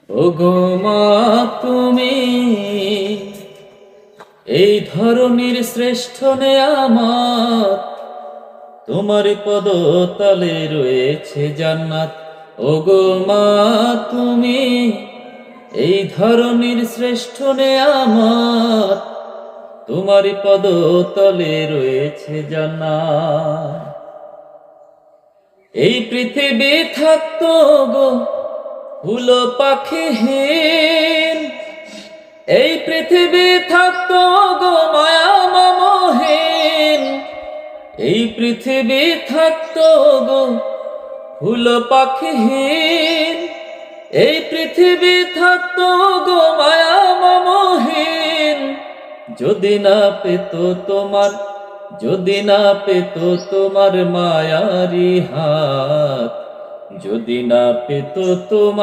ওগো মা তুমি এই ধরনের শ্রেষ্ঠ নেয়ামত, তোমার পদতলে রয়েছে জান্নাত। ওগো মা তুমি এই ধরনের শ্রেষ্ঠ নেয়ামত, তোমার পদতলে রয়েছে জান্নাত। এই পৃথিবী থাকতো গো ফুল পাখিহীন, এই পৃথিবী থাকতো গো মায়া মমহীন, এই পৃথিবী থাকতো গো ফুল পাখিহীন, এই পৃথিবী থাকতো গো মায়া মমহীন। যদি না পেত তোমার, যদি না পেত তোমার মায়ারি হাত, যদি না পেত তোমার